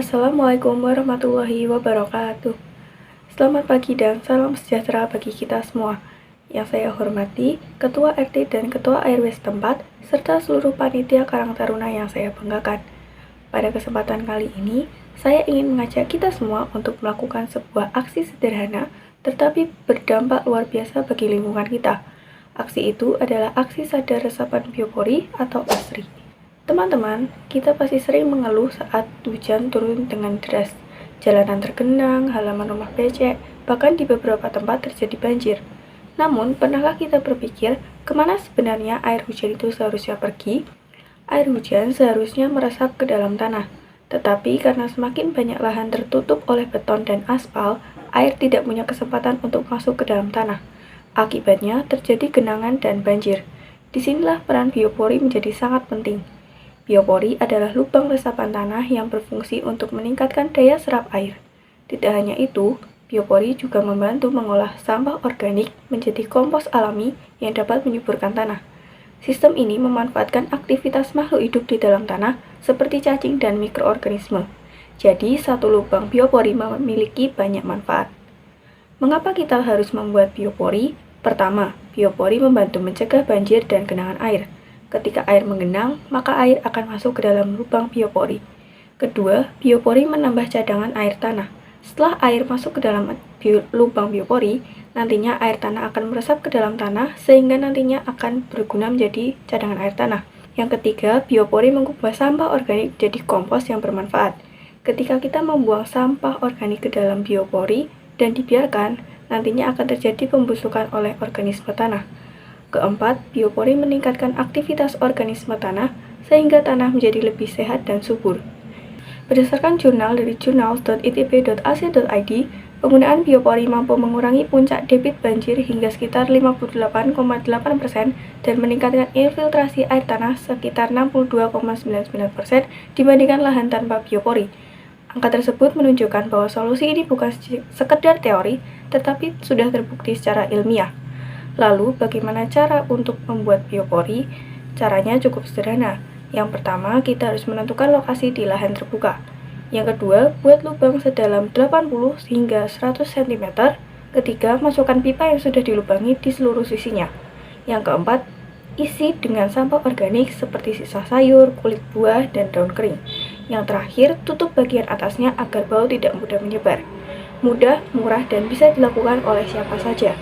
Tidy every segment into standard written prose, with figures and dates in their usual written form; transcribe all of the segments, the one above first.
Assalamualaikum warahmatullahi wabarakatuh. Selamat pagi dan salam sejahtera bagi kita semua. Yang saya hormati, Ketua RT dan Ketua RW setempat, serta seluruh panitia Karang Taruna yang saya banggakan. Pada kesempatan kali ini, saya ingin mengajak kita semua untuk melakukan sebuah aksi sederhana, tetapi berdampak luar biasa bagi lingkungan kita. Aksi itu adalah aksi sadar resapan biopori atau ASRI. Teman-teman, kita pasti sering mengeluh saat hujan turun dengan deras. Jalanan tergenang, halaman rumah becek, bahkan di beberapa tempat terjadi banjir. Namun, pernahkah kita berpikir kemana sebenarnya air hujan itu seharusnya pergi? Air hujan seharusnya meresap ke dalam tanah. Tetapi karena semakin banyak lahan tertutup oleh beton dan aspal, air tidak punya kesempatan untuk masuk ke dalam tanah. Akibatnya terjadi genangan dan banjir. Disinilah peran biopori menjadi sangat penting. Biopori adalah lubang resapan tanah yang berfungsi untuk meningkatkan daya serap air. Tidak hanya itu, biopori juga membantu mengolah sampah organik menjadi kompos alami yang dapat menyuburkan tanah. Sistem ini memanfaatkan aktivitas makhluk hidup di dalam tanah seperti cacing dan mikroorganisme. Jadi, satu lubang biopori memiliki banyak manfaat. Mengapa kita harus membuat biopori? Pertama, biopori membantu mencegah banjir dan genangan air. Ketika air menggenang, maka air akan masuk ke dalam lubang biopori. Kedua, biopori menambah cadangan air tanah. Setelah air masuk ke dalam lubang biopori, nantinya air tanah akan meresap ke dalam tanah sehingga nantinya akan berguna menjadi cadangan air tanah. Yang ketiga, biopori mengubah sampah organik menjadi kompos yang bermanfaat. Ketika kita membuang sampah organik ke dalam biopori dan dibiarkan, nantinya akan terjadi pembusukan oleh organisme tanah. Keempat, biopori meningkatkan aktivitas organisme tanah sehingga tanah menjadi lebih sehat dan subur. Berdasarkan jurnal dari journals.itb.ac.id, penggunaan biopori mampu mengurangi puncak debit banjir hingga sekitar 58,8% dan meningkatkan infiltrasi air tanah sekitar 62,99% dibandingkan lahan tanpa biopori. Angka tersebut menunjukkan bahwa solusi ini bukan sekedar teori, tetapi sudah terbukti secara ilmiah. Lalu, bagaimana cara untuk membuat biopori? Caranya cukup sederhana. Yang pertama, kita harus menentukan lokasi di lahan terbuka. Yang kedua, buat lubang sedalam 80 hingga 100 cm. Ketiga, masukkan pipa yang sudah dilubangi di seluruh sisinya. Yang keempat, isi dengan sampah organik seperti sisa sayur, kulit buah, dan daun kering. Yang terakhir, tutup bagian atasnya agar bau tidak mudah menyebar. Mudah, murah, dan bisa dilakukan oleh siapa saja.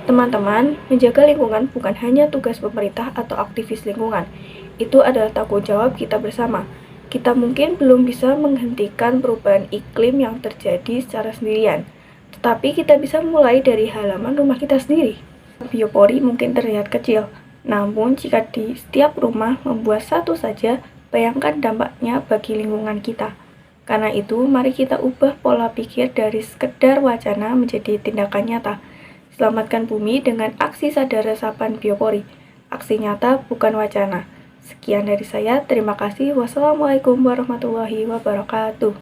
Teman-teman, menjaga lingkungan bukan hanya tugas pemerintah atau aktivis lingkungan. Itu adalah tanggung jawab kita bersama. Kita mungkin belum bisa menghentikan perubahan iklim yang terjadi secara sendirian, tetapi kita bisa mulai dari halaman rumah kita sendiri. Biopori mungkin terlihat kecil, namun jika di setiap rumah membuat satu saja, bayangkan dampaknya bagi lingkungan kita. Karena itu, mari kita ubah pola pikir dari sekedar wacana menjadi tindakan nyata. Selamatkan bumi dengan aksi sadar resapan biopori. Aksi nyata bukan wacana. Sekian dari saya, terima kasih. Wassalamualaikum warahmatullahi wabarakatuh.